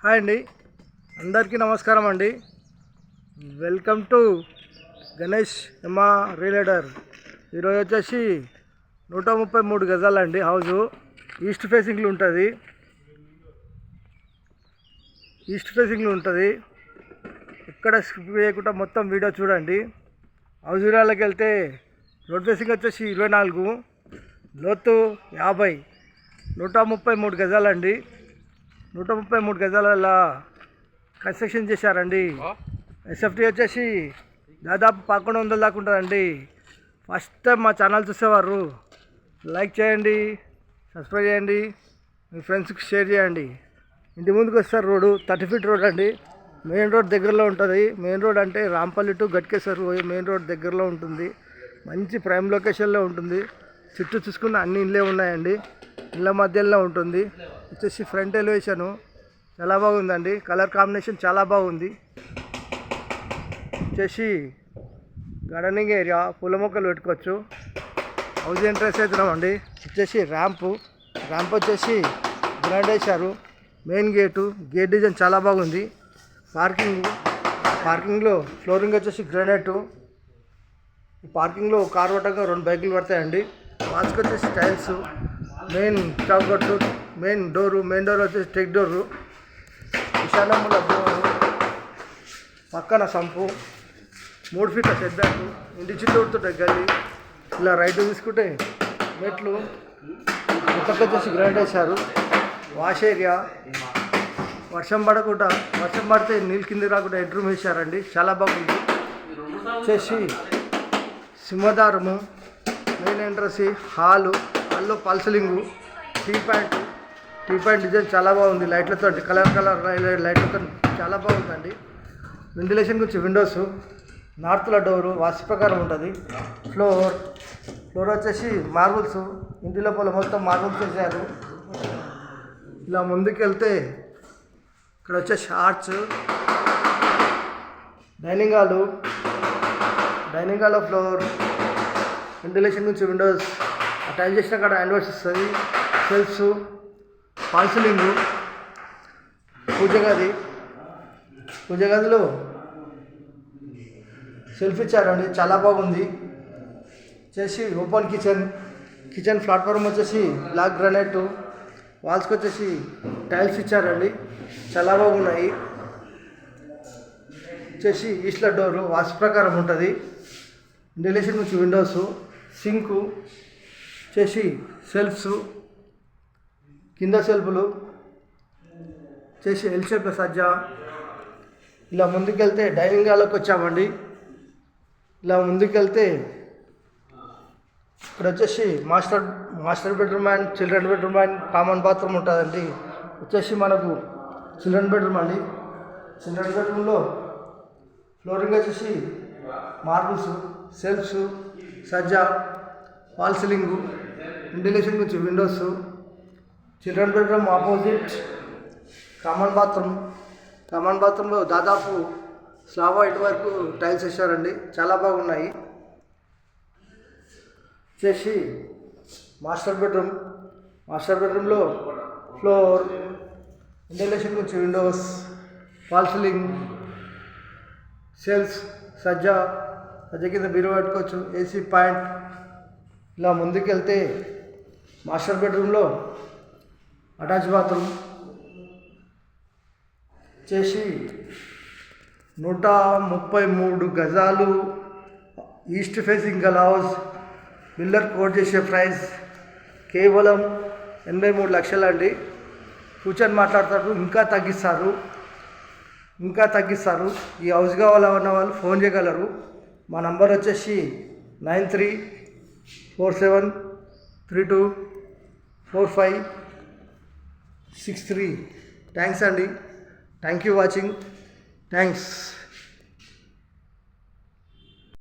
Hi అండి, అందరికీ నమస్కారం అండి. Welcome to Ganesh Emma realtor. ఈరోజు వచ్చేసి 133 గజాలండి హౌజు. ఈస్ట్ ఫేసింగ్లో ఉంటుంది. ఎక్కడ స్కిప్ చేయకుండా మొత్తం వీడియో చూడండి. హౌస్ వివరాలకు వెళ్తే రోడ్ ఫేసింగ్ వచ్చేసి 24, లోతు 50, 133 గజాలండి. 133 గజాల కన్స్ట్రక్షన్ చేశారండి. ఎస్ఎఫ్టీ వచ్చేసి దాదాపు 1100 దాకా ఉంటుందండి. ఫస్ట్ టైం మా ఛానల్ చూసేవారు లైక్ చేయండి, సబ్స్క్రైబ్ చేయండి, మీ ఫ్రెండ్స్కి షేర్ చేయండి. ఇంటి ముందుకు వస్తారు రోడ్డు 30 ఫీట్ రోడ్ అండి. మెయిన్ రోడ్ దగ్గరలో ఉంటుంది. మెయిన్ రోడ్ అంటే Rampalli to Ghatkesar main road దగ్గరలో ఉంటుంది. మంచి ప్రైమ్ లొకేషన్లో ఉంటుంది. చుట్టూ చూసుకున్న అన్ని ఇళ్ళే ఉన్నాయండి. ఇళ్ళ మధ్యలో ఉంటుంది. వచ్చేసి ఫ్రంట్ ఎలివేషను చాలా బాగుందండి. కలర్ కాంబినేషన్ చాలా బాగుంది. వచ్చేసి గార్డెనింగ్ ఏరియా, పూల మొక్కలు పెట్టుకోవచ్చు. హౌస్ ఎంట్రెన్స్ అవుతున్నామండి. వచ్చేసి ర్యాంప్ వచ్చేసి గ్రాండ్ వేశారు. మెయిన్ గేట్ డిజైన్ చాలా బాగుంది. పార్కింగ్లో ఫ్లోరింగ్ వచ్చేసి గ్రానైట్. ఈ పార్కింగ్లో కార్ పట్టగా 2 బైకులు పడతాయండి. వాల్స్కి వచ్చేసి టైల్స్, మెయిన్ చాకొట్టు, మెయిన్ డోర్ వచ్చేసి టెక్ డోరు, విశాలముల డోరు, పక్కన సంపు, 3 ఫీట్ల సెట్ బ్యాక్, ఇంటి చుట్టూతో గల్లి. ఇలా రైట్ తీసుకుంటే మెట్లు, పక్కకు వచ్చేసి గ్రాండ్ వేశారు. వాష్ ఏరియా, వర్షం పడితే నీళ్ళు కింద రాకుండా హెడ్రూమ్ వేశారండి. చాలా బాగుంది. వచ్చేసి సింహదారము, మెయిన్ ఎంట్రన్స్, హాల్లో పాల్సలింగు, టీ పాయింట్ డిజైన్ చాలా బాగుంది. లైట్లతో కలర్ లైట్లతో చాలా బాగుందండి. వెంటిలేషన్ గురించి విండోస్, నార్త్లో డోరు వాస్తు ప్రకారం ఉంటుంది. ఫ్లోర్ వచ్చేసి మార్బుల్స్, ఇంటి లోపల మొత్తం మార్బుల్స్ వేసారు. ఇలా ముందుకెళ్తే ఇక్కడ వచ్చేసి arch, dining hall floor, ventilation గురించి విండోస్, టైల్ చేసిన కాడ హ్యాండ్ వాష్ వస్తుంది. షెల్ఫ్స్, పాల్సలింగు, పూజ గదిలో షెల్ఫ్ ఇచ్చారండి. చాలా బాగుంది. వచ్చేసి ఓపెన్ కిచెన్ ప్లాట్ఫామ్ వచ్చేసి బ్లాక్ గ్రానైట్. వాల్స్కి వచ్చేసి టైల్స్ ఇచ్చారండి. చాలా బాగున్నాయి. వచ్చేసి ఈస్ట్ల డోరు వాస్తు ప్రకారం ఉంటుంది. వెంటిలేషన్ నుంచి విండోస్, సింకు, వచ్చేసి సెల్ఫ్స్, కింద సెల్ఫ్లు, వచ్చేసి ఎల్ షేప్ సజ్జా. ఇలా ముందుకెళ్తే డైనింగ్ హాల్లోకి వచ్చామండి. ఇలా ముందుకెళ్తే ఇక్కడ వచ్చేసి master bedroom and children bedroom and common bathroom ఉంటుందండి. వచ్చేసి మనకు చిల్డ్రన్ బెడ్రూమ్ అండి. చిల్డ్రన్ బెడ్రూమ్లో ఫ్లోరింగ్ వచ్చేసి మార్బుల్స్, సెల్ఫ్స్, సజ్జా, వాల్ సీలింగు, వెంటిలేషన్ గురించి Windows. Children bedroom opposite common బాత్రూంలో దాదాపు స్లాబ్ హైట్ వరకు టైల్స్ వేసారండి. చాలా బాగున్నాయి. వచ్చేసి మాస్టర్ బెడ్రూమ్లో ఫ్లోర్, వెంటిలేషన్ గురించి విండోస్, ఫాల్ సీలింగ్, సెల్ఫ్స్, సజ్జ కింద బీరో పెట్టుకోవచ్చు, ఏసీ పాయింట్. ఇలా ముందుకెళ్తే మాస్టర్ బెడ్రూమ్లో అటాచ్ బాత్రూమ్. వచ్చేసి 133 గజాలు ఈస్ట్ ఫేసింగ్ గల హౌస్. బిల్డర్ కోట్ చేసే ప్రైస్ కేవలం 83 లక్షలు అండి. కూర్చొని మాట్లాడతారు, ఇంకా తగ్గిస్తారు. ఈ హౌస్ కావాలన్న వాళ్ళు ఫోన్ చేయగలరు. మా నంబర్ వచ్చేసి 9347324563. థ్యాంక్స్ అండి. Thank you watching. థ్యాంక్స్.